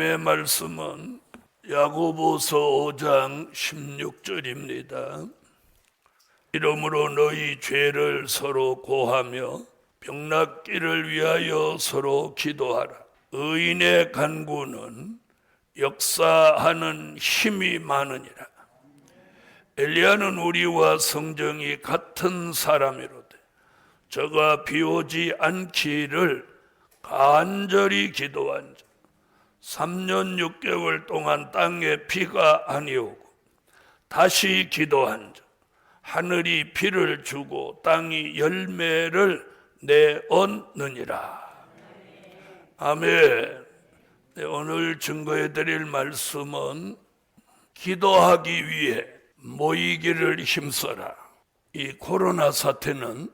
하나님의 말씀은 야고보서 5장 16절입니다. 이러므로 너희 죄를 서로 고하며 병낫기를 위하여 서로 기도하라. 의인의 간구는 역사하는 힘이 많으니라. 엘리야는 우리와 성정이 같은 사람이로되 저가 비오지 않기를 간절히 기도한 자 3년 6개월 동안 땅에 비가 아니오고 다시 기도한 자 하늘이 비를 주고 땅이 열매를 내었느니라. 아멘. 네, 오늘 증거해 드릴 말씀은 기도하기 위해 모이기를 힘써라. 이 코로나 사태는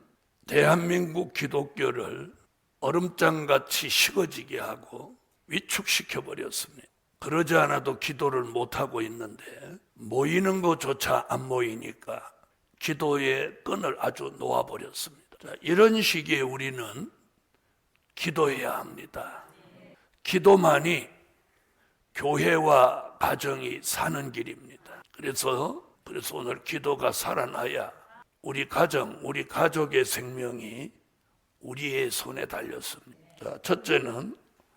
대한민국 기독교를 얼음장같이 식어지게 하고 위축시켜 버렸습니다. 그러지 않아도 기도를 못하고 있는데 모이는 것조차 안 모이니까 기도의 끈을 아주 놓아버렸습니다. 이런 시기에 우리는 기도해야 합니다. 기도만이 교회와 가정이 사는 길입니다. 그래서 오늘 기도가 살아나야 우리 가정, 우리 가족의 생명이 우리의 손에 달렸습니다. 자, 첫째는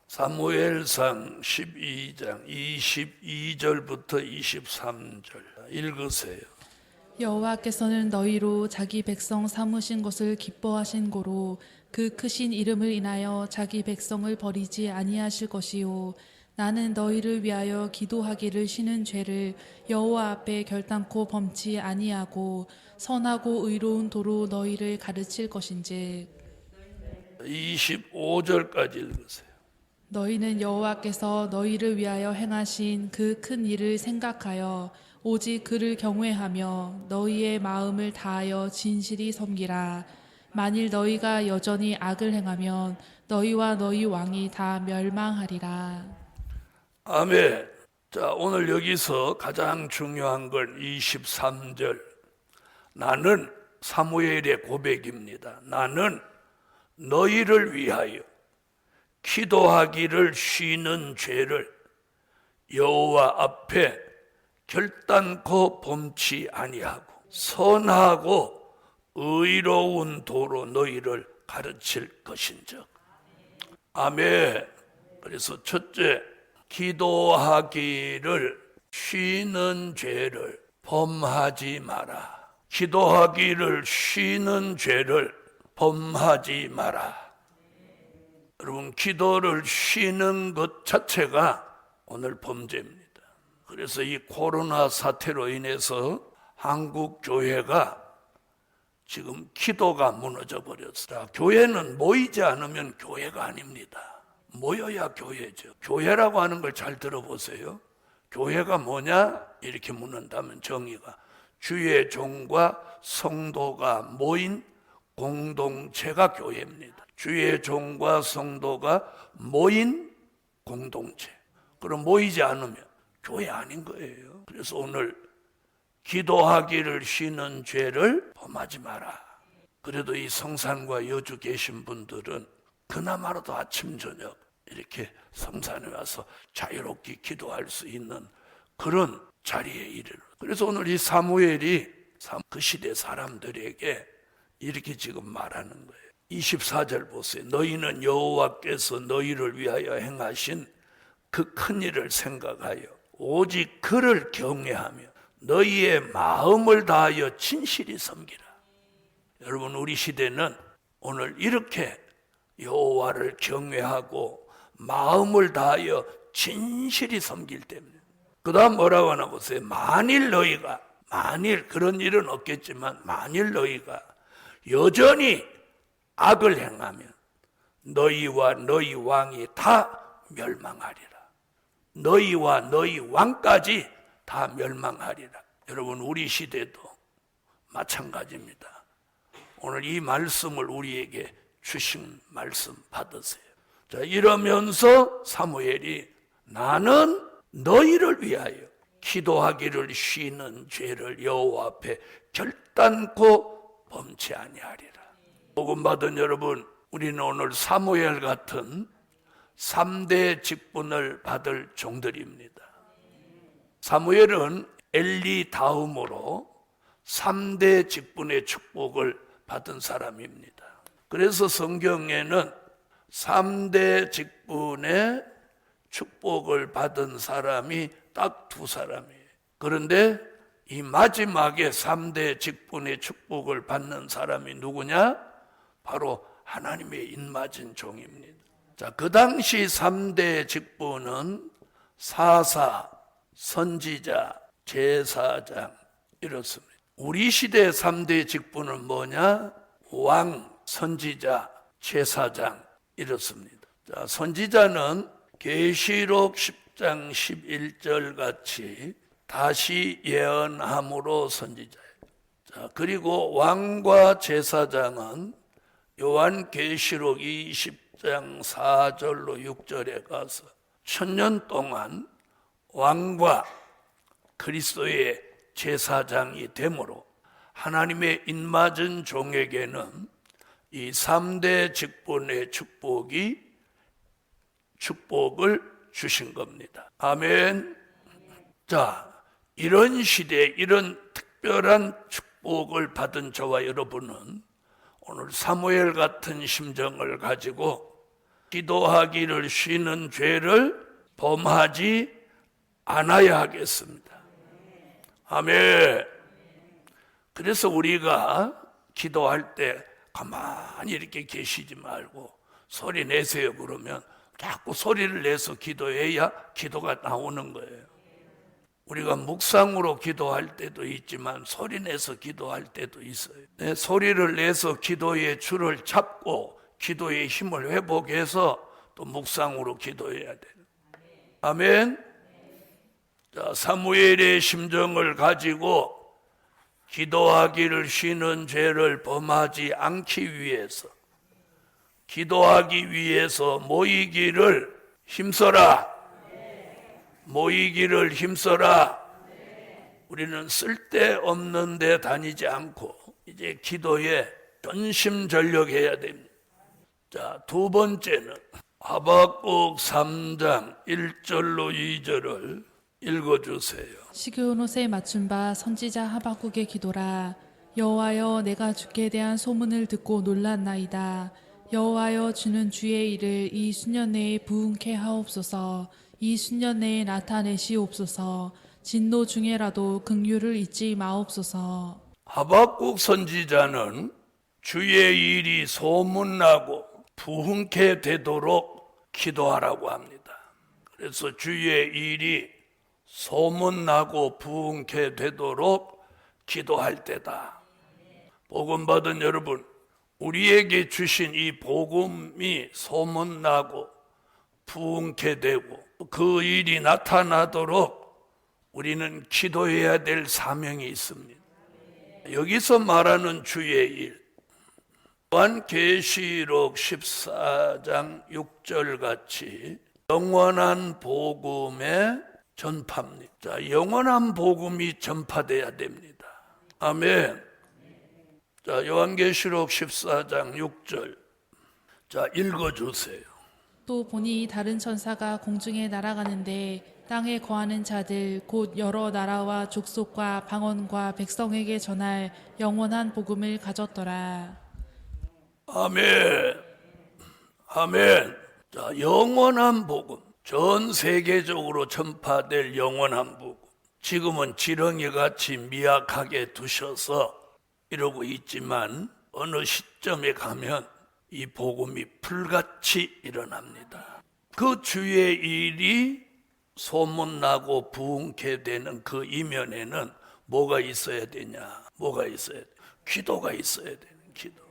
사무엘상 12장 22절부터 23절 읽으세요. 여호와께서는 너희로 자기 백성 삼으신 것을 기뻐하신 고로 그 크신 이름을 인하여 자기 백성을 버리지 아니하실 것이요 나는 너희를 위하여 기도하기를 쉬는 죄를 여호와 앞에 결단코 범치 아니하고 선하고 의로운 도로 너희를 가르칠 것인즉 25절까지 읽으세요. 너희는 여호와께서 너희를 위하여 행하신 그 큰 일을 생각하여 오직 그를 경외하며 너희의 마음을 다하여 진실이 섬기라. 만일 너희가 여전히 악을 행하면 너희와 너희 왕이 다 멸망하리라. 아멘. 자, 오늘 여기서 가장 중요한 건 23절. 나는 사무엘의 고백입니다. 나는 너희를 위하여 기도하기를 쉬는 죄를 여호와 앞에 결단코 범치 아니하고 선하고 의로운 도로 너희를 가르칠 것인즉. 아멘. 그래서 첫째, 기도하기를 쉬는 죄를 범하지 마라. 기도하기를 쉬는 죄를 범하지 마라. 여러분, 기도를 쉬는 것 자체가 오늘 범죄입니다. 그래서 이 코로나 사태로 인해서 한국 교회가 지금 기도가 무너져 버렸어요. 교회는 모이지 않으면 교회가 아닙니다. 모여야 교회죠. 교회라고 하는 걸 잘 들어보세요. 교회가 뭐냐? 이렇게 묻는다면 정의가 주의 종과 성도가 모인 공동체가 교회입니다. 주의 종과 성도가 모인 공동체. 그럼 모이지 않으면 교회 아닌 거예요. 그래서 오늘 기도하기를 쉬는 죄를 범하지 마라. 그래도 이 성산과 여주 계신 분들은 그나마라도 아침 저녁 이렇게 성산에 와서 자유롭게 기도할 수 있는 그런 자리에 이르러. 그래서 오늘 이 사무엘이 그 시대 사람들에게 이렇게 지금 말하는 거예요. 24절 보세요. 너희는 여호와께서 너희를 위하여 행하신 그 큰 일을 생각하여 오직 그를 경외하며 너희의 마음을 다하여 진실히 섬기라. 여러분, 우리 시대는 오늘 이렇게 여호와를 경외하고 마음을 다하여 진실이 섬길 때문에. 그 다음 뭐라고 하나 보세요. 만일 그런 일은 없겠지만 만일 너희가 여전히 악을 행하면 너희와 너희 왕이 다 멸망하리라. 너희와 너희 왕까지 다 멸망하리라. 여러분, 우리 시대도 마찬가지입니다. 오늘 이 말씀을 우리에게 주신 말씀 받으세요. 자, 이러면서 사무엘이 나는 너희를 위하여 기도하기를 쉬는 죄를 여호와 앞에 결단코 범치 아니하리라. 복음 받은 여러분, 우리는 오늘 사무엘 같은 3대 직분을 받을 종들입니다. 사무엘은 엘리 다음으로 3대 직분의 축복을 받은 사람입니다. 그래서 성경에는 3대 직분의 축복을 받은 사람이 딱 두 사람이에요. 그런데 이 마지막에 3대 직분의 축복을 받는 사람이 누구냐? 바로 하나님의 인맞은 종입니다. 자, 그 당시 3대 직분은 사사, 선지자, 제사장 이렇습니다. 우리 시대 3대 직분은 뭐냐? 왕, 선지자, 제사장 이렇습니다. 자, 선지자는 계시록 10장 11절 같이 다시 예언함으로 선지자예요. 자, 그리고 왕과 제사장은 요한계시록 20장 4절로 6절에 가서 1000년 동안 왕과 그리스도의 제사장이 되므로 하나님의 인맞은 종에게는 이 3대 직분의 축복을 주신 겁니다. 아멘. 자, 이런 시대에 이런 특별한 축복을 받은 저와 여러분은 오늘 사무엘 같은 심정을 가지고 기도하기를 쉬는 죄를 범하지 않아야 하겠습니다. 아멘. 그래서 우리가 기도할 때 가만히 이렇게 계시지 말고 소리 내세요 그러면 자꾸 소리를 내서 기도해야 기도가 나오는 거예요. 우리가 묵상으로 기도할 때도 있지만 소리 내서 기도할 때도 있어요. 네, 소리를 내서 기도의 줄을 잡고 기도의 힘을 회복해서 또 묵상으로 기도해야 돼요. 아멘. 자, 사무엘의 심정을 가지고 기도하기를 쉬는 죄를 범하지 않기 위해서 기도하기 위해서 모이기를 힘써라. 모이기를 힘써라. 우리는 쓸데없는 데 다니지 않고 이제 기도에 전심전력해야 됩니다. 자, 두 번째는 하박국 3장 1절로 2절을 읽어주세요. 시그온 옷에 맞춘 바 선지자 하박국의 기도라. 여호와여, 내가 주께 대한 소문을 듣고 놀랐나이다. 여호와여, 주는 주의 일을 이 수년 내에 부응케 하옵소서. 이 수년 내에 나타내시옵소서. 진노 중에라도 긍휼을 잊지 마옵소서. 하박국 선지자는 주의 일이 소문나고 부흥케 되도록 기도하라고 합니다. 그래서 주의 일이 소문나고 부흥케 되도록 기도할 때다. 복음 받은 여러분, 우리에게 주신 이 복음이 소문나고 부흥케 되고 그 일이 나타나도록 우리는 기도해야 될 사명이 있습니다. 여기서 말하는 주의 일, 요한계시록 14장 6절 같이 영원한 복음의 전파입니다. 자, 영원한 복음이 전파돼야 됩니다. 아멘. 자, 요한계시록 14장 6절. 자, 읽어주세요. 또 보니 다른 천사가 공중에 날아가는데 땅에 거하는 자들 곧 여러 나라와 족속과 방언과 백성에게 전할 영원한 복음을 가졌더라. 아멘. 아멘. 자, 영원한 복음. 전 세계적으로 전파될 영원한 복음. 지금은 지렁이같이 미약하게 두셔서 이러고 있지만 어느 시점에 가면 이 복음이 풀같이 일어납니다. 그 주의 일이 소문나고 부흥케 되는 그 이면에는 뭐가 있어야 되냐? 뭐가 있어야 돼? 기도가 있어야 되는 기도.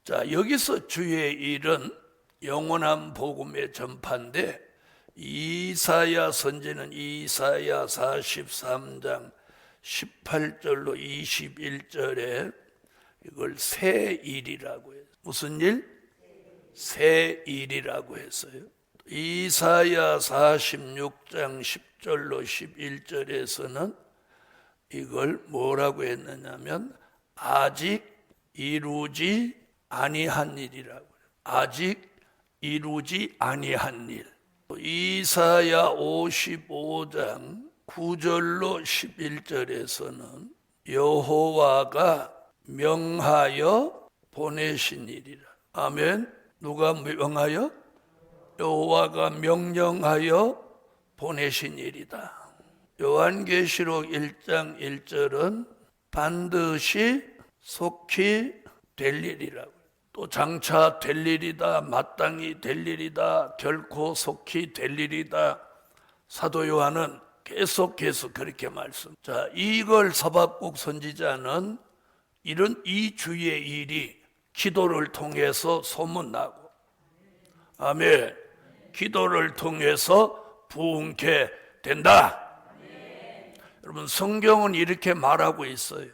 자, 여기서 주의 일은 영원한 복음의 전파인데 이사야 선지는 이사야 43장 18절로 21절에 이걸 새 일이라고 해요. 무슨 일? 새 일이라고 했어요. 이사야 46장 10절로 11절에서는 이걸 뭐라고 했느냐면 아직 이루지 아니한 일이라고 해요. 아직 이루지 아니한 일. 이사야 55장 9절로 11절에서는 여호와가 명하여 보내신 일이라. 아멘. 누가 명하여? 여호와가 명령하여 보내신 일이다. 요한계시록 1장 1절은 반드시 속히 될 일이라고. 또 장차 될 일이다, 마땅히 될 일이다, 결코 속히 될 일이다. 사도 요한은 계속해서 그렇게 말씀. 자, 이걸 하박국 선지자는 이 주의 일이 기도를 통해서 소문나고, 아멘. 기도를 통해서 부흥케 된다. 여러분, 성경은 이렇게 말하고 있어요.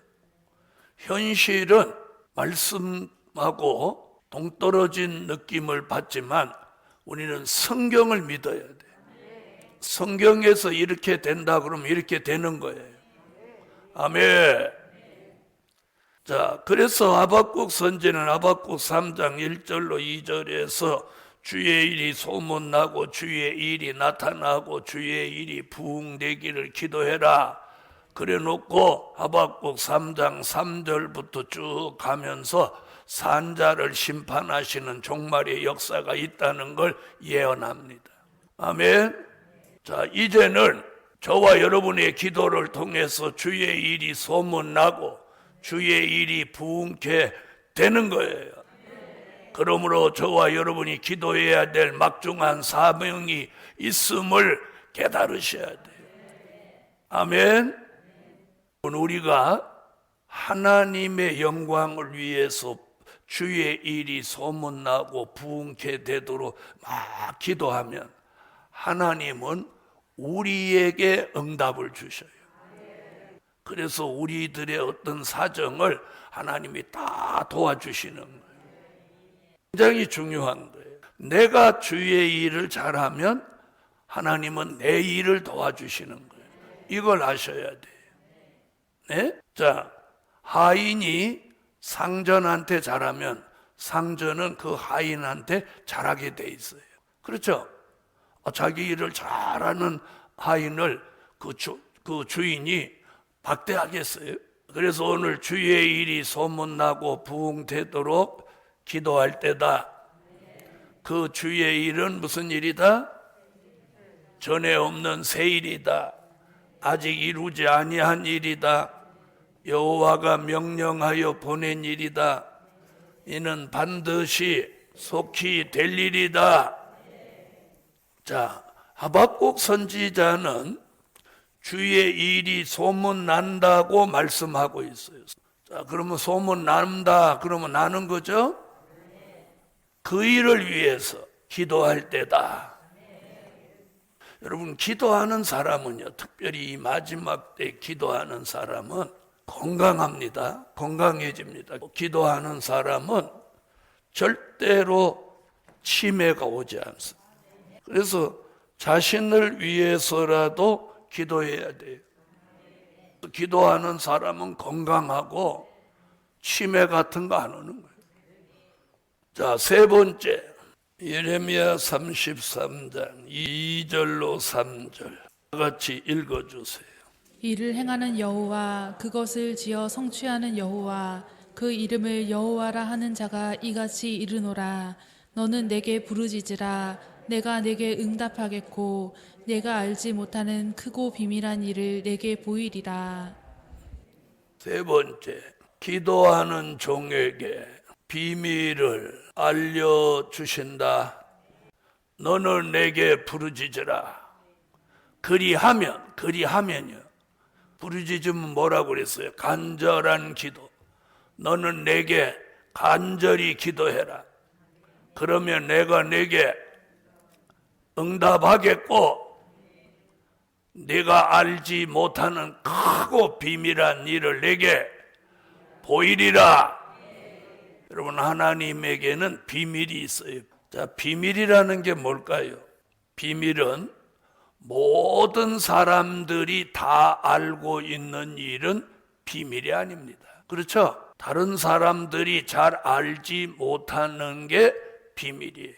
현실은 말씀하고 동떨어진 느낌을 받지만 우리는 성경을 믿어야 돼. 성경에서 이렇게 된다 그러면 이렇게 되는 거예요. 아멘. 자, 그래서 하박국 선지는 하박국 3장 1절로 2절에서 주의 일이 소문나고 주의 일이 나타나고 주의 일이 부흥되기를 기도해라 그래 놓고 하박국 3장 3절부터 쭉 가면서 산자를 심판하시는 종말의 역사가 있다는 걸 예언합니다. 아멘. 자, 이제는 저와 여러분의 기도를 통해서 주의 일이 소문나고 주의 일이 부흥케 되는 거예요. 그러므로 저와 여러분이 기도해야 될 막중한 사명이 있음을 깨달으셔야 돼요. 아멘. 우리가 하나님의 영광을 위해서 주의 일이 소문나고 부흥케 되도록 막 기도하면 하나님은 우리에게 응답을 주셔요. 그래서 우리들의 어떤 사정을 하나님이 다 도와주시는 거예요. 굉장히 중요한 거예요. 내가 주의 일을 잘하면 하나님은 내 일을 도와주시는 거예요. 이걸 아셔야 돼요. 네? 자, 하인이 상전한테 잘하면 상전은 그 하인한테 잘하게 돼 있어요. 그렇죠? 자기 일을 잘하는 하인을 그 주인이 박대하겠어요? 그래서 오늘 주의 일이 소문나고 부흥되도록 기도할 때다. 그 주의 일은 무슨 일이다? 전에 없는 새 일이다. 아직 이루지 아니한 일이다. 여호와가 명령하여 보낸 일이다. 이는 반드시 속히 될 일이다. 자, 하박국 선지자는 주의 일이 소문난다고 말씀하고 있어요. 자, 그러면 소문난다 그러면 나는 거죠? 그 일을 위해서 기도할 때다. 여러분, 기도하는 사람은요, 특별히 이 마지막 때 기도하는 사람은 건강합니다. 건강해집니다. 기도하는 사람은 절대로 치매가 오지 않습니다. 그래서 자신을 위해서라도 기도해야 돼요. 기도하는 사람은 건강하고 치매 같은 거 안 오는 거예요. 자, 세 번째, 예레미야 33장 2절로 3절 같이 읽어주세요. 이를 행하는 여호와, 그것을 지어 성취하는 여호와, 그 이름을 여호와라 하는 자가 이같이 이르노라. 너는 내게 부르짖으라. 내가 내게 응답하겠고 내가 알지 못하는 크고 비밀한 일을 내게 보이리라. 세 번째, 기도하는 종에게 비밀을 알려주신다. 너는 내게 부르짖으라. 그리하면요. 부르짖으면 뭐라고 그랬어요? 간절한 기도. 너는 내게 간절히 기도해라. 그러면 내가 내게 응답하겠고 네가 알지 못하는 크고 비밀한 일을 내게 보이리라. 여러분, 하나님에게는 비밀이 있어요. 자, 비밀이라는 게 뭘까요? 비밀은 모든 사람들이 다 알고 있는 일은 비밀이 아닙니다. 그렇죠? 다른 사람들이 잘 알지 못하는 게 비밀이에요.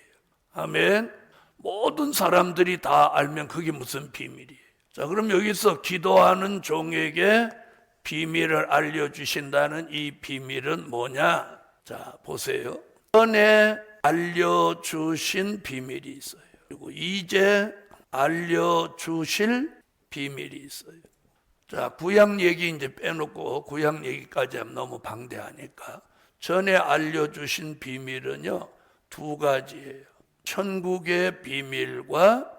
아멘. 모든 사람들이 다 알면 그게 무슨 비밀이에요. 자, 그럼 여기서 기도하는 종에게 비밀을 알려주신다는 이 비밀은 뭐냐? 자, 보세요. 전에 알려주신 비밀이 있어요. 그리고 이제 알려주실 비밀이 있어요. 자, 구약 얘기 이제 빼놓고 구약 얘기까지 하면 너무 방대하니까 전에 알려주신 비밀은요, 두 가지예요. 천국의 비밀과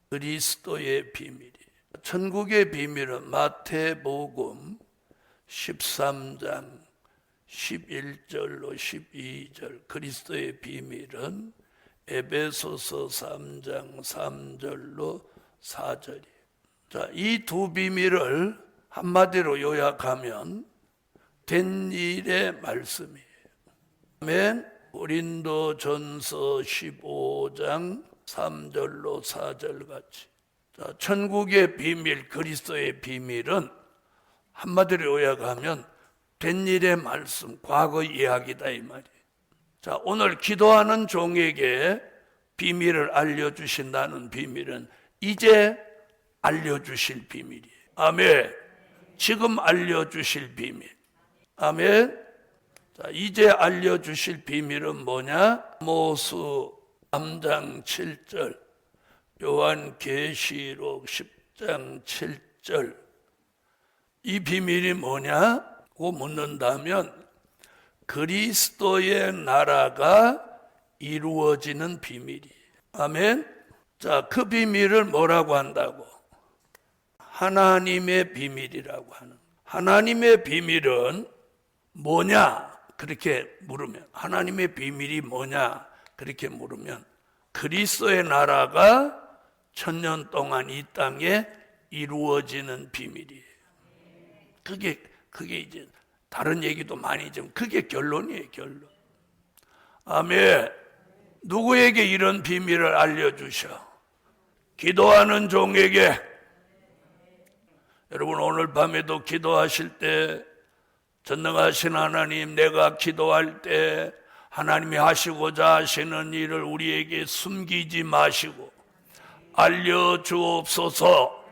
그리스도의 비밀이에요. 천국의 비밀은 마태복음 13장 11절로 12절, 그리스도의 비밀은 에베소서 3장 3절로 4절이에요. 자, 이 두 비밀을 한마디로 요약하면 된 일의 말씀이에요. 아멘. 고린도전서 15장 3절로 4절 같이. 자, 천국의 비밀, 그리스도의 비밀은 한마디로 요약하면 된 일의 말씀, 과거 이야기다 이 말이에요. 자, 오늘 기도하는 종에게 비밀을 알려주신다는 비밀은 이제 알려주실 비밀이에요. 아멘. 지금 알려주실 비밀. 아멘. 자, 이제 알려주실 비밀은 뭐냐? 아모스 3장 7절, 요한계시록 10장 7절. 이 비밀이 뭐냐고 묻는다면 그리스도의 나라가 이루어지는 비밀이에요. 아멘. 자, 그 비밀을 뭐라고 한다고? 하나님의 비밀이라고 하는. 하나님의 비밀은 뭐냐? 그렇게 물으면, 하나님의 비밀이 뭐냐? 그렇게 물으면 그리스도의 나라가 1000년 동안 이 땅에 이루어지는 비밀이에요. 그게 이제 다른 얘기도 많이 좀, 그게 결론이에요, 결론. 아멘. 누구에게 이런 비밀을 알려주셔? 기도하는 종에게. 여러분, 오늘 밤에도 기도하실 때 전능하신 하나님, 내가 기도할 때 하나님이 하시고자 하시는 일을 우리에게 숨기지 마시고 알려주옵소서.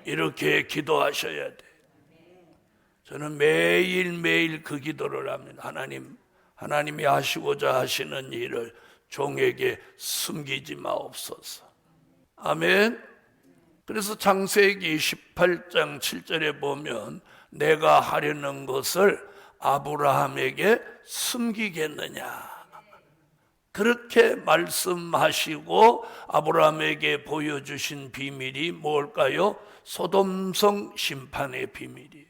이렇게 기도하셔야 돼. 저는 매일매일 그 기도를 합니다. 하나님이 하시고자 하시는 일을 종에게 숨기지 마옵소서. 아멘. 그래서 창세기 18장 7절에 보면 내가 하려는 것을 아브라함에게 숨기겠느냐, 그렇게 말씀하시고 아브라함에게 보여주신 비밀이 뭘까요? 소돔성 심판의 비밀이에요.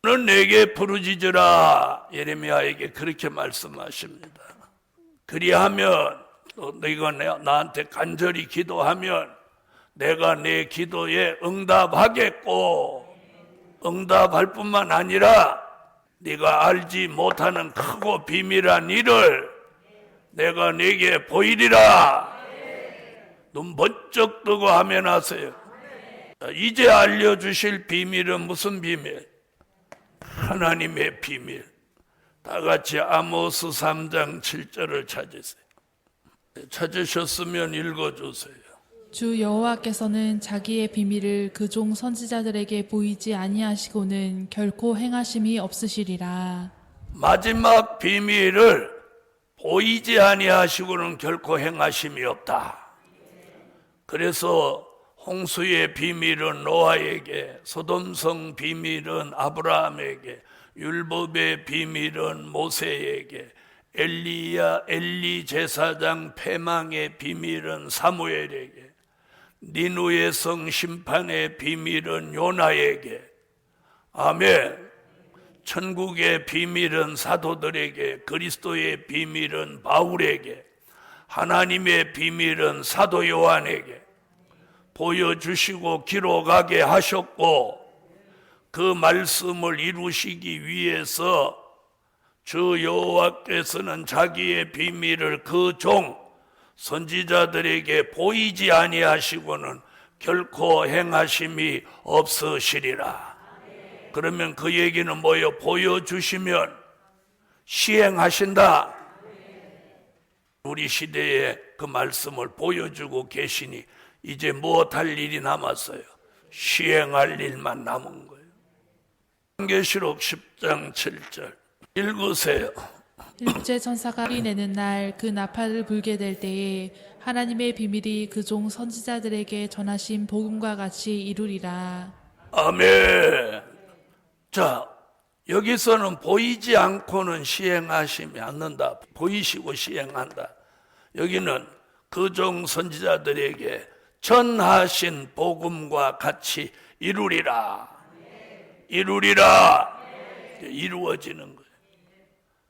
너는 내게 부르짖으라, 예레미야에게 그렇게 말씀하십니다. 그리하면 너희가 나한테 간절히 기도하면 내가 내 기도에 응답하겠고, 응답할 뿐만 아니라 네가 알지 못하는 크고 비밀한 일을 내가 네게 보이리라. 눈 번쩍 뜨고 하면 하세요. 이제 알려주실 비밀은 무슨 비밀? 하나님의 비밀. 다 같이 아모스 3장 7절을 찾으세요. 찾으셨으면 읽어주세요. 주 여호와께서는 자기의 비밀을 그 종 선지자들에게 보이지 아니하시고는 결코 행하심이 없으시리라. 마지막 비밀을 보이지 아니하시고는 결코 행하심이 없다. 그래서 홍수의 비밀은 노아에게, 소돔성 비밀은 아브라함에게, 율법의 비밀은 모세에게, 엘리 제사장 패망의 비밀은 사무엘에게, 니누의 성 심판의 비밀은 요나에게. 아멘. 천국의 비밀은 사도들에게, 그리스도의 비밀은 바울에게, 하나님의 비밀은 사도 요한에게 보여주시고 기록하게 하셨고, 그 말씀을 이루시기 위해서 주 여호와께서는 자기의 비밀을 그 종 선지자들에게 보이지 아니하시고는 결코 행하심이 없으시리라. 그러면 그 얘기는 뭐예요? 보여주시면 시행하신다. 우리 시대에 그 말씀을 보여주고 계시니 이제 무엇할 일이 남았어요? 시행할 일만 남은 거예요. 요한계시록 10장 7절 읽으세요. 일제 천사가 피 내는 날 그 나팔을 불게 될 때에 하나님의 비밀이 그 종 선지자들에게 전하신 복음과 같이 이루리라. 아멘. 자, 여기서는 보이지 않고는 시행하시지 않는다. 보이시고 시행한다. 여기는 그 종 선지자들에게 전하신 복음과 같이 이루리라. 이루리라. 이루어지는 거예요.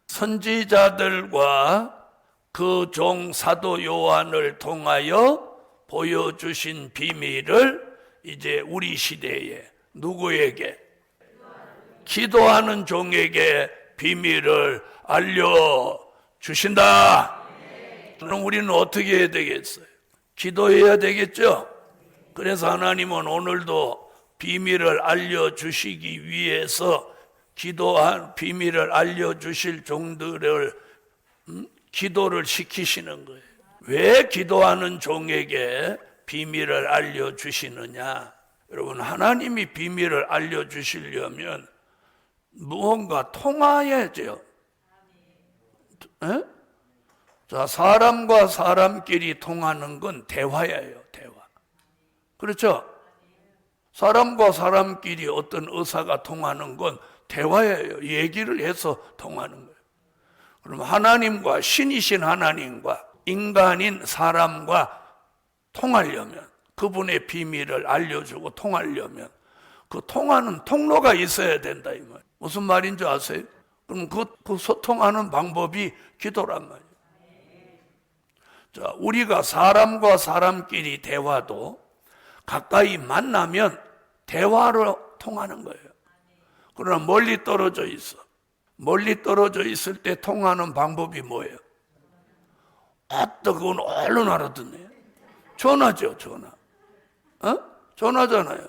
선지자들과 그 종 사도 요한을 통하여 보여주신 비밀을 이제 우리 시대에 누구에게? 기도하는 종에게 비밀을 알려주신다. 그럼 우리는 어떻게 해야 되겠어요? 기도해야 되겠죠? 그래서 하나님은 오늘도 비밀을 알려주시기 위해서 기도한 비밀을 알려주실 종들을 기도를 시키시는 거예요. 왜 기도하는 종에게 비밀을 알려주시느냐? 여러분, 하나님이 비밀을 알려주시려면 무언가 통하야죠. 에? 자, 사람과 사람끼리 통하는 건 대화예요, 대화. 그렇죠? 사람과 사람끼리 어떤 의사가 통하는 건 대화예요. 얘기를 해서 통하는 거예요. 그럼 하나님과, 신이신 하나님과 인간인 사람과 통하려면, 그분의 비밀을 알려주고 통하려면 그 통하는 통로가 있어야 된다, 이 말. 무슨 말인지 아세요? 그럼 그 소통하는 방법이 기도란 말이에요. 자, 우리가 사람과 사람끼리 대화도 가까이 만나면 대화로 통하는 거예요. 그러나 멀리 떨어져 있어. 멀리 떨어져 있을 때 통하는 방법이 뭐예요? 그건 얼른 알아듣네. 전화죠, 전화. 전화잖아요.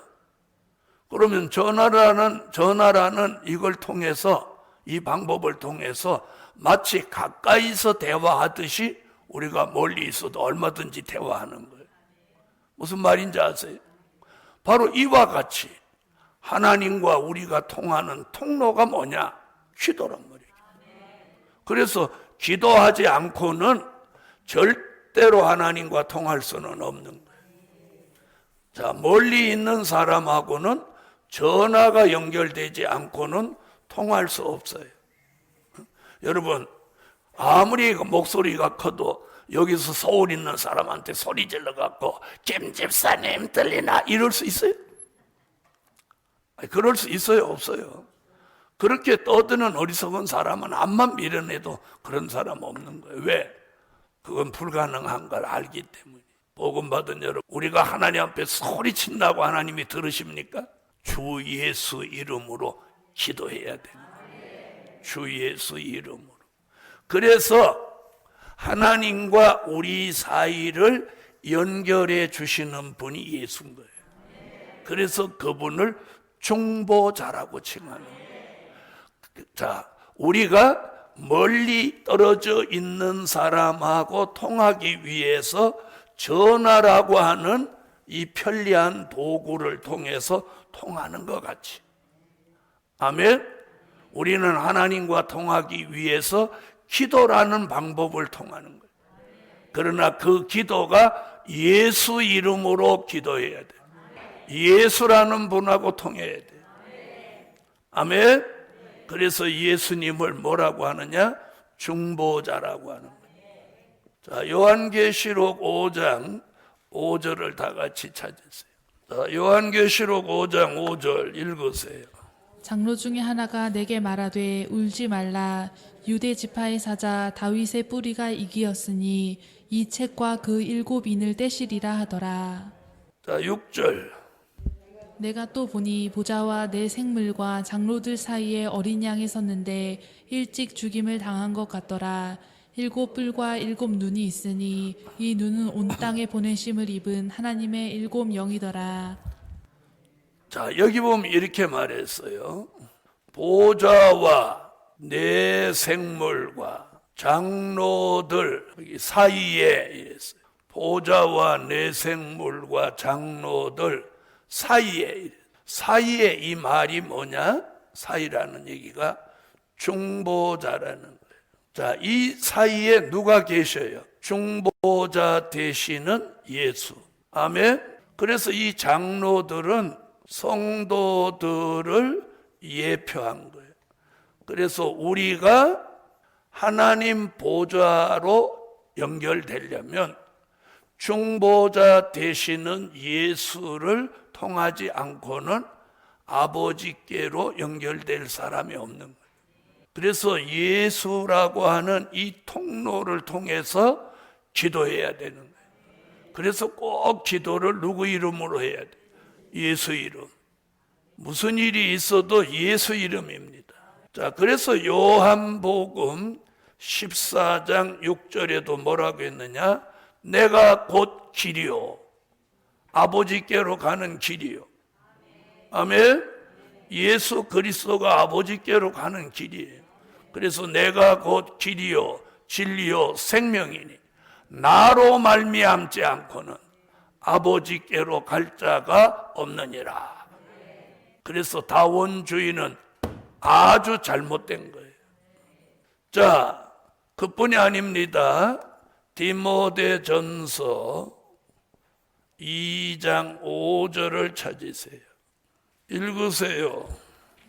그러면 전화라는 이걸 통해서, 이 방법을 통해서 마치 가까이서 대화하듯이 우리가 멀리 있어도 얼마든지 대화하는 거예요. 무슨 말인지 아세요? 바로 이와 같이 하나님과 우리가 통하는 통로가 뭐냐? 기도란 말이에요. 그래서 기도하지 않고는 절대로 하나님과 통할 수는 없는 거예요. 자, 멀리 있는 사람하고는 전화가 연결되지 않고는 통할 수 없어요. 여러분, 아무리 목소리가 커도 여기서 서울 있는 사람한테 소리 질러갖고 김 집사님 들리나? 이럴 수 있어요? 그럴 수 있어요? 없어요? 그렇게 떠드는 어리석은 사람은 앞만 밀어내도 그런 사람 없는 거예요. 왜? 그건 불가능한 걸 알기 때문에. 복음 받은 여러분, 우리가 하나님 앞에 소리친다고 하나님이 들으십니까? 주 예수 이름으로 기도해야 됩니다. 주 예수 이름으로. 그래서 하나님과 우리 사이를 연결해 주시는 분이 예수인 거예요. 그래서 그분을 중보자라고 칭하는 거예요. 자, 우리가 멀리 떨어져 있는 사람하고 통하기 위해서 전화라고 하는 이 편리한 도구를 통해서 통하는 것 같이. 아멘. 우리는 하나님과 통하기 위해서 기도라는 방법을 통하는 거예요. 그러나 그 기도가 예수 이름으로 기도해야 돼요. 예수라는 분하고 통해야 돼요. 아멘. 그래서 예수님을 뭐라고 하느냐? 중보자라고 하는 거예요. 자, 요한계시록 5장 5절을 다 같이 찾으세요. 자, 요한계시록 5장 5절 읽으세요. 장로 중에 하나가 내게 말하되 울지 말라. 유대 지파의 사자 다윗의 뿌리가 이기었으니 이 책과 그 7인을 떼시리라 하더라. 자, 6절. 내가 또 보니 보좌와 내 생물과 장로들 사이에 어린 양이 섰는데 일찍 죽임을 당한 것 같더라. 7뿔과 7눈이 있으니 이 눈은 온 땅에 보내심을 입은 하나님의 7 영이더라. 자, 여기 보면 이렇게 말했어요. 보좌와 내 생물과 장로들 사이에 이랬어요. 보좌와 내생물과 장로들 사이에. 사이에 이 말이 뭐냐? 사이라는 얘기가 중보자라는 거예요. 자, 이 사이에 누가 계셔요? 중보자 되시는 예수. 아멘. 그래서 이 장로들은 성도들을 예표한 거예요. 그래서 우리가 하나님 보좌로 연결되려면 중보자 되시는 예수를 통하지 않고는 아버지께로 연결될 사람이 없는 거예요. 그래서 예수라고 하는 이 통로를 통해서 기도해야 되는 거예요. 그래서 꼭 기도를 누구 이름으로 해야 돼요? 예수 이름. 무슨 일이 있어도 예수 이름입니다. 자, 그래서 요한복음 14장 6절에도 뭐라고 했느냐? 내가 곧 길이요 아버지께로 가는 길이요. 아멘. 예수 그리스도가 아버지께로 가는 길이에요. 그래서 내가 곧 길이요 진리요 생명이니 나로 말미암지 않고는 아버지께로 갈 자가 없느니라. 그래서 다원주의는 아주 잘못된 거예요. 자, 그뿐이 아닙니다. 디모데전서 2장 5절을 찾으세요. 읽으세요.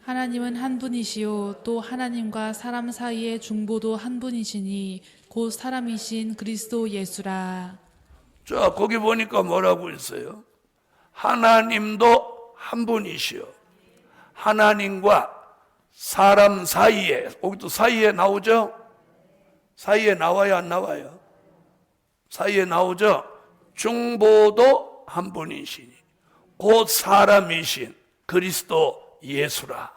하나님은 한 분이시요 또 하나님과 사람 사이의 중보도 한 분이시니 곧 사람이신 그리스도 예수라. 자, 거기 보니까 뭐라고 있어요? 하나님도 한 분이시요 하나님과 사람 사이에, 거기도 사이에 나오죠? 사이에 나와요, 안 나와요? 사이에 나오죠? 중보도 한 분이시니 곧 사람이신 그리스도 예수라.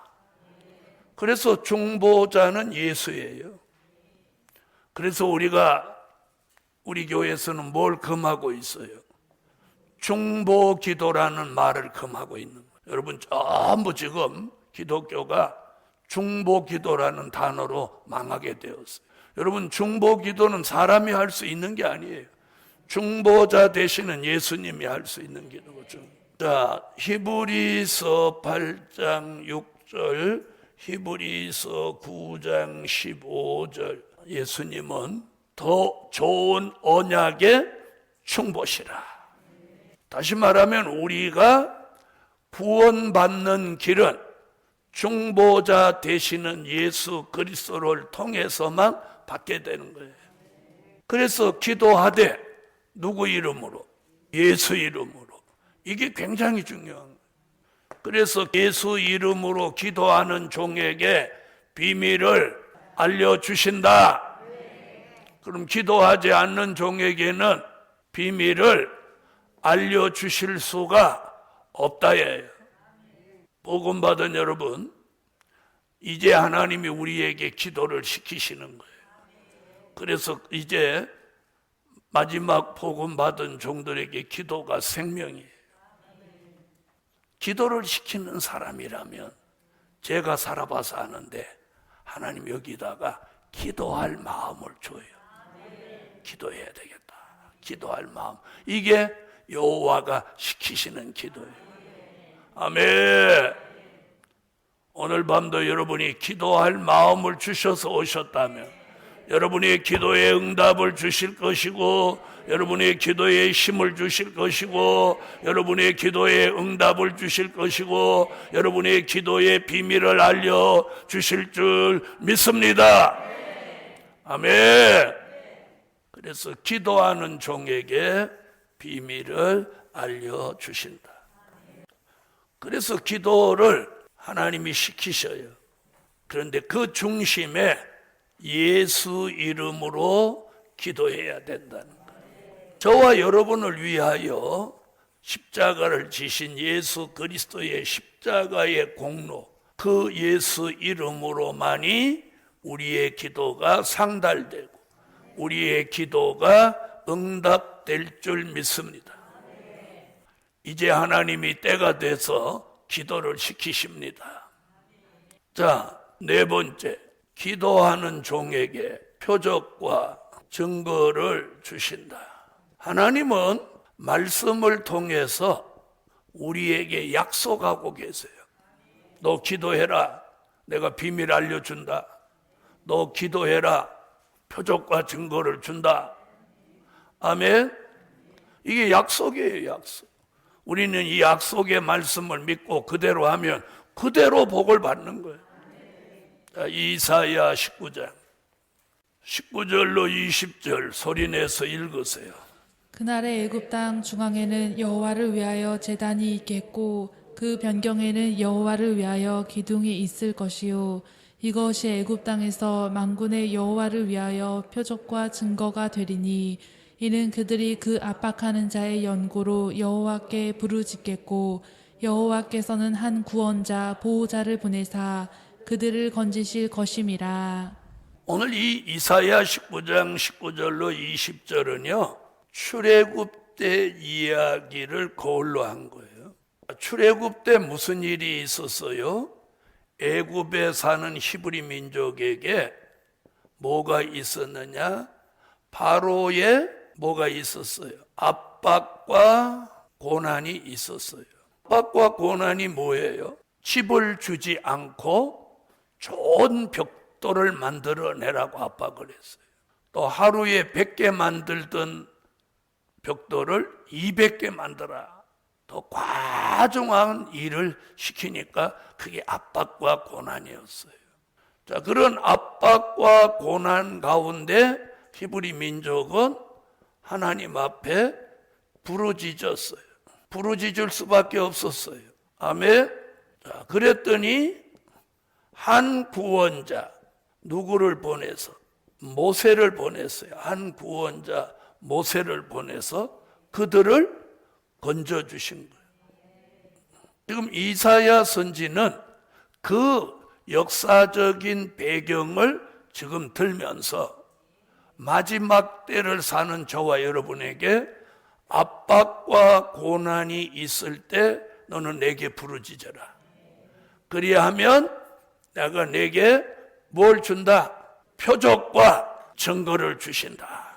그래서 중보자는 예수예요. 그래서 우리 교회에서는 뭘 금하고 있어요? 중보기도라는 말을 금하고 있는 거예요. 여러분 전부 지금 기독교가 중보기도라는 단어로 망하게 되었어요. 여러분 중보기도는 사람이 할 수 있는 게 아니에요. 중보자 되시는 예수님이 할 수 있는 기도죠. 자, 히브리서 8장 6절, 히브리서 9장 15절. 예수님은 더 좋은 언약의 충보시라. 다시 말하면 우리가 구원받는 길은 중보자 되시는 예수 그리스도를 통해서만 받게 되는 거예요. 그래서 기도하되 누구 이름으로? 예수 이름으로. 이게 굉장히 중요한 거예요. 그래서 예수 이름으로 기도하는 종에게 비밀을 알려주신다. 그럼 기도하지 않는 종에게는 비밀을 알려주실 수가 없다예요. 복음 받은 여러분, 이제 하나님이 우리에게 기도를 시키시는 거예요. 그래서 이제 마지막 복음 받은 종들에게 기도가 생명이에요. 기도를 시키는 사람이라면 제가 살아봐서 아는데 하나님 여기다가 기도할 마음을 줘요. 기도해야 되겠다. 기도할 마음. 이게 여호와가 시키시는 기도예요. 아멘. 오늘 밤도 여러분이 기도할 마음을 주셔서 오셨다면 여러분의 기도에 응답을 주실 것이고 여러분의 기도에 힘을 주실 것이고 여러분의 기도에 응답을 주실 것이고 여러분의 기도의 비밀을 알려주실 줄 믿습니다. 아멘. 그래서 기도하는 종에게 비밀을 알려주신다. 그래서 기도를 하나님이 시키셔요. 그런데 그 중심에 예수 이름으로 기도해야 된다는 거예요. 저와 여러분을 위하여 십자가를 지신 예수 그리스도의 십자가의 공로, 그 예수 이름으로만이 우리의 기도가 상달되고 우리의 기도가 응답될 줄 믿습니다. 이제 하나님이 때가 돼서 기도를 시키십니다. 자, 네 번째, 기도하는 종에게 표적과 증거를 주신다. 하나님은 말씀을 통해서 우리에게 약속하고 계세요. 너 기도해라. 내가 비밀 알려준다. 너 기도해라. 표적과 증거를 준다. 아멘. 이게 약속이에요, 약속. 우리는 이 약속의 말씀을 믿고 그대로 하면 그대로 복을 받는 거예요. 자, 이사야 19장 19절로 20절 소리내서 읽으세요. 그날의 애굽 땅 중앙에는 여호와를 위하여 제단이 있겠고 그 변경에는 여호와를 위하여 기둥이 있을 것이요 이것이 애굽 땅에서 만군의 여호와를 위하여 표적과 증거가 되리니 이는 그들이 그 압박하는 자의 연고로 여호와께 부르짖겠고 여호와께서는 한 구원자 보호자를 보내사 그들을 건지실 것임이라. 오늘 이 이사야 19장 19절로 20절은요 출애굽 때 이야기를 거울로 한 거예요. 출애굽 때 무슨 일이 있었어요? 애굽에 사는 히브리 민족에게 뭐가 있었느냐? 바로의 뭐가 있었어요? 압박과 고난이 있었어요. 압박과 고난이 뭐예요? 집을 주지 않고 좋은 벽돌을 만들어내라고 압박을 했어요. 또 하루에 100개 만들던 벽돌을 200개 만들어라. 더 과중한 일을 시키니까 그게 압박과 고난이었어요. 자, 그런 압박과 고난 가운데 히브리 민족은 하나님 앞에 부르짖었어요. 부르짖을 수밖에 없었어요. 아멘. 자, 그랬더니 한 구원자 누구를 보내서 모세를 보냈어요. 한 구원자 모세를 보내서 그들을 건져주신 거예요. 지금 이사야 선지는 그 역사적인 배경을 지금 들면서 마지막 때를 사는 저와 여러분에게 압박과 고난이 있을 때 너는 내게 부르짖어라. 그리하면 내가 내게 뭘 준다? 표적과 증거를 주신다.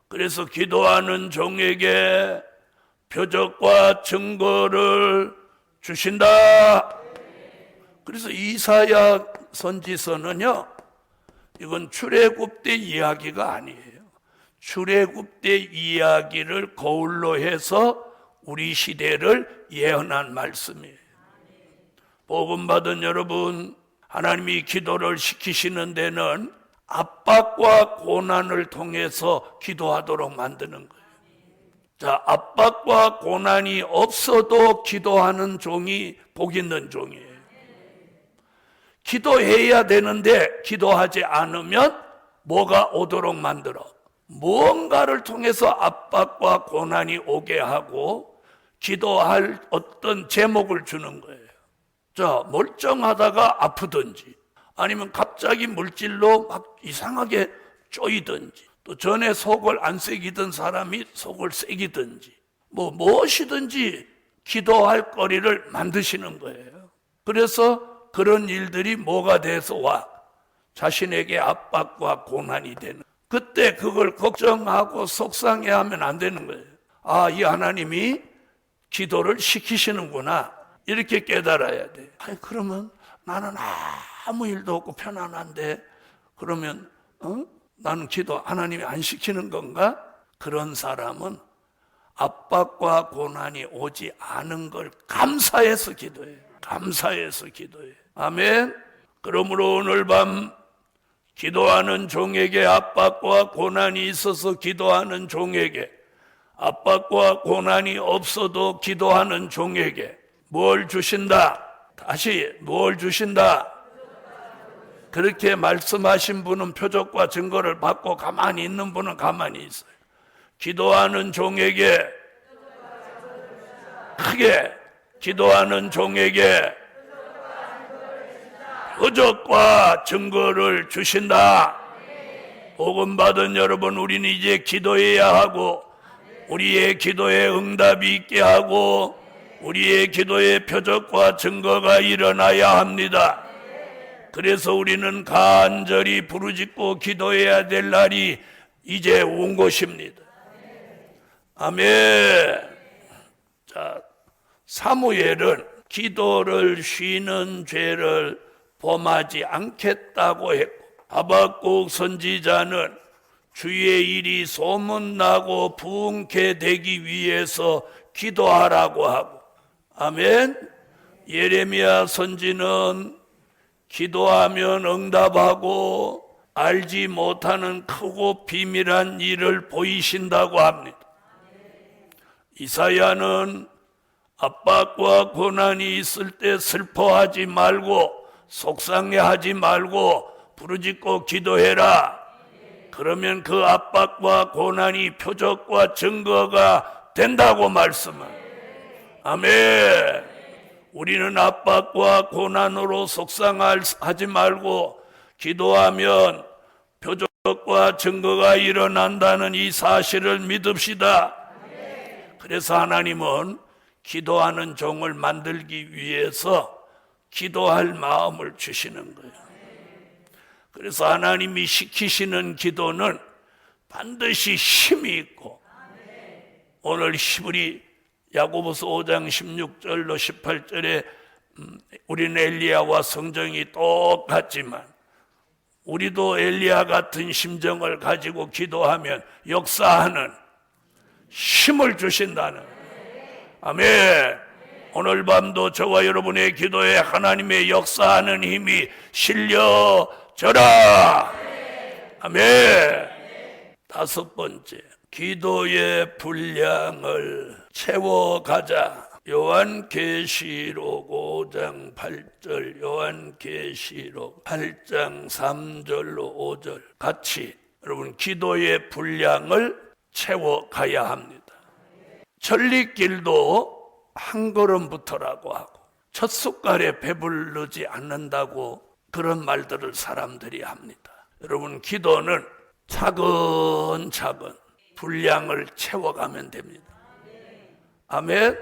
그래서 기도하는 종에게 표적과 증거를 주신다. 그래서 이사야 선지서는요, 이건 출애굽 때 이야기가 아니에요. 출애굽 때 이야기를 거울로 해서 우리 시대를 예언한 말씀이에요. 복음 받은 여러분, 하나님이 기도를 시키시는 데는 압박과 고난을 통해서 기도하도록 만드는 거예요. 자, 압박과 고난이 없어도 기도하는 종이 복 있는 종이에요. 기도해야 되는데 기도하지 않으면 뭐가 오도록 만들어? 무언가를 통해서 압박과 고난이 오게 하고 기도할 어떤 제목을 주는 거예요. 자, 멀쩡하다가 아프든지 아니면 갑자기 물질로 막 이상하게 쪼이든지 또 전에 속을 안 새기던 사람이 속을 새기든지 무엇이든지 기도할 거리를 만드시는 거예요. 그래서 그런 일들이 뭐가 돼서 와? 자신에게 압박과 고난이 되는. 그때 그걸 걱정하고 속상해하면 안 되는 거예요. 아, 이 하나님이 기도를 시키시는구나. 이렇게 깨달아야 돼. 아니, 그러면 나는 아무 일도 없고 편안한데 그러면 나는 기도 하나님이 안 시키는 건가? 그런 사람은 압박과 고난이 오지 않은 걸 감사해서 기도해요. 감사해서 기도해요. 아멘. 그러므로 오늘 밤 기도하는 종에게 압박과 고난이 있어서 기도하는 종에게 압박과 고난이 없어도 기도하는 종에게 뭘 주신다? 다시 뭘 주신다? 그렇게 말씀하신 분은 표적과 증거를 받고 가만히 있는 분은 가만히 있어요. 기도하는 종에게 크게 기도하는 종에게 표적과 증거를 주신다. 복음 받은 여러분, 우리는 이제 기도해야 하고 우리의 기도에 응답이 있게 하고 우리의 기도에 표적과 증거가 일어나야 합니다. 그래서 우리는 간절히 부르짖고 기도해야 될 날이 이제 온 것입니다. 아멘. 자, 사무엘은 기도를 쉬는 죄를 범하지 않겠다고 했고, 하박국 선지자는 주의 일이 소문나고 부흥케 되기 위해서 기도하라고 하고, 아멘. 예레미야 선지는 기도하면 응답하고 알지 못하는 크고 비밀한 일을 보이신다고 합니다. 이사야는 압박과 고난이 있을 때 슬퍼하지 말고 속상해하지 말고 부르짖고 기도해라. 그러면 그 압박과 고난이 표적과 증거가 된다고 말씀을. 아멘. 우리는 압박과 고난으로 속상하지 말고 기도하면 표적과 증거가 일어난다는 이 사실을 믿읍시다. 그래서 하나님은 기도하는 종을 만들기 위해서 기도할 마음을 주시는 거예요. 그래서 하나님이 시키시는 기도는 반드시 힘이 있고, 오늘 히브리 야고보서 5장 16절로 18절에 우리는 엘리야와 성정이 똑같지만 우리도 엘리야 같은 심정을 가지고 기도하면 역사하는 힘을 주신다는. 아멘. 오늘 밤도 저와 여러분의 기도에 하나님의 역사하는 힘이 실려져라. 아멘. 다섯 번째, 기도의 분량을 채워가자. 요한계시록 5장 8절, 요한계시록 8장 3절로 5절 같이 여러분 기도의 분량을 채워가야 합니다. 천리길도 한 걸음부터라고 하고 첫 숟갈에 배부르지 않는다고 그런 말들을 사람들이 합니다. 여러분 기도는 차근차근 분량을 채워가면 됩니다. 아멘.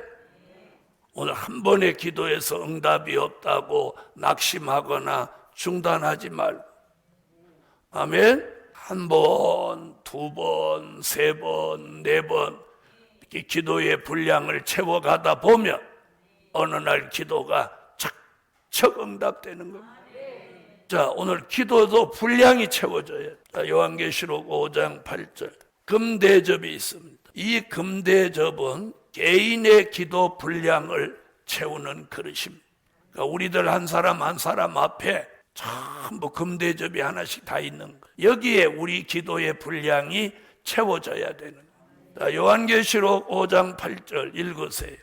오늘 한 번의 기도에서 응답이 없다고 낙심하거나 중단하지 말고, 아멘. 한 번, 두 번, 세 번, 네 번 이렇게 기도의 분량을 채워가다 보면 어느 날 기도가 척척 응답되는 겁니다. 자, 오늘 기도도 분량이 채워져야 돼. 요한계시록 5장 8절 금대접이 있습니다. 이 금대접은 개인의 기도 분량을 채우는 그릇입니다. 그러니까 우리들 한 사람 한 사람 앞에 전부 금대접이 하나씩 다 있는 거예요. 여기에 우리 기도의 분량이 채워져야 되는 거예요. 요한계시록 5장 8절 읽으세요.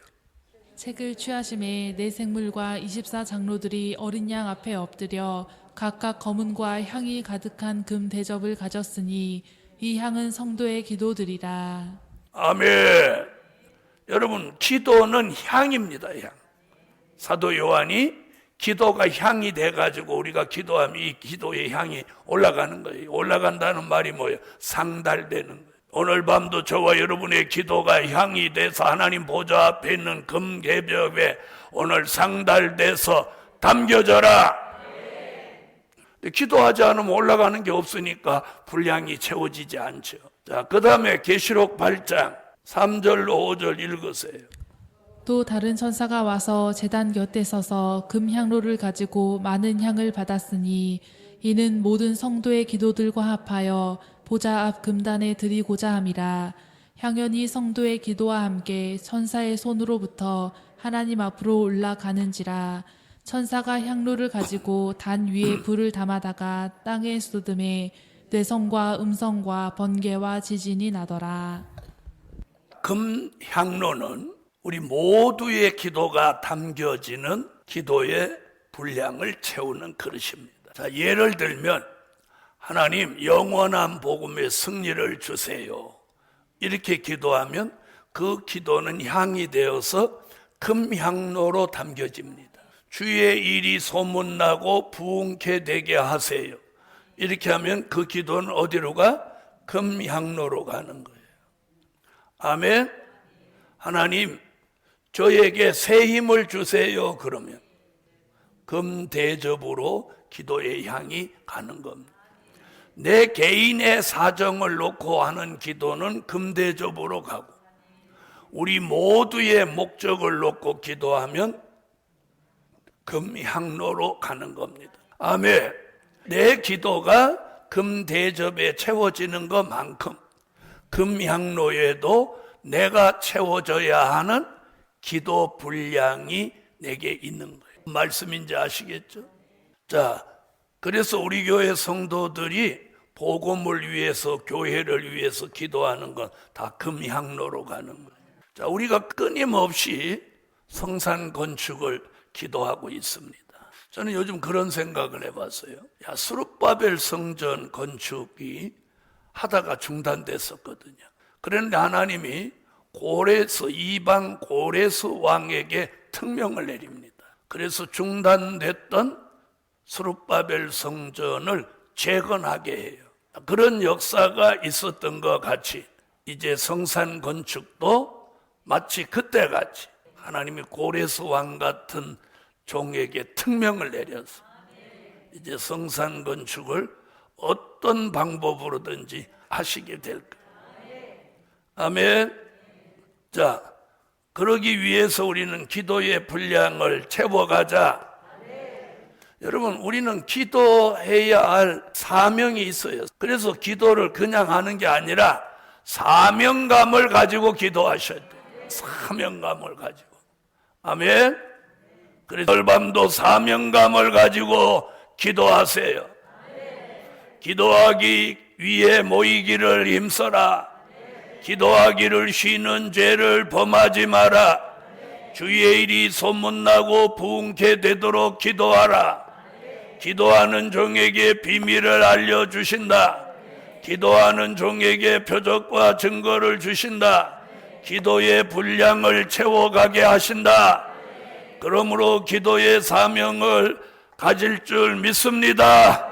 책을 취하심에 네 생물과 24장로들이 어린 양 앞에 엎드려 각각 검은과 향이 가득한 금 대접을 가졌으니 이 향은 성도의 기도들이라. 아멘. 여러분 기도는 향입니다. 향. 사도 요한이 기도가 향이 돼가지고 우리가 기도하면 이 기도의 향이 올라가는 거예요. 올라간다는 말이 뭐예요? 상달되는 거예요. 오늘 밤도 저와 여러분의 기도가 향이 돼서 하나님 보좌 앞에 있는 금계벽에 오늘 상달돼서 담겨져라. 기도하지 않으면 올라가는 게 없으니까 분량이 채워지지 않죠. 자, 그 다음에 계시록 8장 3절로 5절 읽으세요. 또 다른 천사가 와서 제단 곁에 서서 금향로를 가지고 많은 향을 받았으니 이는 모든 성도의 기도들과 합하여 보좌 앞 금단에 드리고자 함이라. 향연이 성도의 기도와 함께 천사의 손으로부터 하나님 앞으로 올라가는지라. 천사가 향로를 가지고 단 위에 불을 담아다가 땅에 쏟음에 뇌성과 음성과 번개와 지진이 나더라. 금향로는 우리 모두의 기도가 담겨지는 기도의 분량을 채우는 그릇입니다. 자, 예를 들면 하나님 영원한 복음의 승리를 주세요. 이렇게 기도하면 그 기도는 향이 되어서 금향로로 담겨집니다. 주의 일이 소문나고 부흥케 되게 하세요. 이렇게 하면 그 기도는 어디로 가? 금향로로 가는 거예요. 아멘. 하나님 저에게 새 힘을 주세요. 그러면 금대접으로 기도의 향이 가는 겁니다. 내 개인의 사정을 놓고 하는 기도는 금대접으로 가고, 우리 모두의 목적을 놓고 기도하면 금향로로 가는 겁니다. 아멘. 내 기도가 금대접에 채워지는 것만큼 금향로에도 내가 채워져야 하는 기도 분량이 내게 있는 거예요. 말씀인지 아시겠죠? 자, 그래서 우리 교회 성도들이 복음을 위해서, 교회를 위해서 기도하는 건 다 금향로로 가는 거예요. 자, 우리가 끊임없이 성산 건축을 기도하고 있습니다. 저는 요즘 그런 생각을 해봤어요. 스룹바벨 성전 건축이 하다가 중단됐었거든요. 그런데 하나님이 이방 고레스 왕에게 특명을 내립니다. 그래서 중단됐던 스룹바벨 성전을 재건하게 해요. 그런 역사가 있었던 것 같이 이제 성산 건축도 마치 그때같이 하나님이 고레스 왕 같은 종에게 특명을 내려서 이제 성산 건축을 어떤 방법으로든지 하시게 될 거예요. 아멘. 자, 그러기 위해서 우리는 기도의 분량을 채워가자. 여러분, 우리는 기도해야 할 사명이 있어요. 그래서 기도를 그냥 하는 게 아니라 사명감을 가지고 기도하셔야 돼요. 사명감을 가지고. 아멘. 그래서 오늘 밤도 사명감을 가지고 기도하세요. 기도하기 위해 모이기를 힘써라. 기도하기를 쉬는 죄를 범하지 마라. 주의 일이 소문나고 부흥케 되도록 기도하라. 기도하는 종에게 비밀을 알려주신다. 기도하는 종에게 표적과 증거를 주신다. 기도의 분량을 채워가게 하신다. 그러므로 기도의 사명을 가질 줄 믿습니다.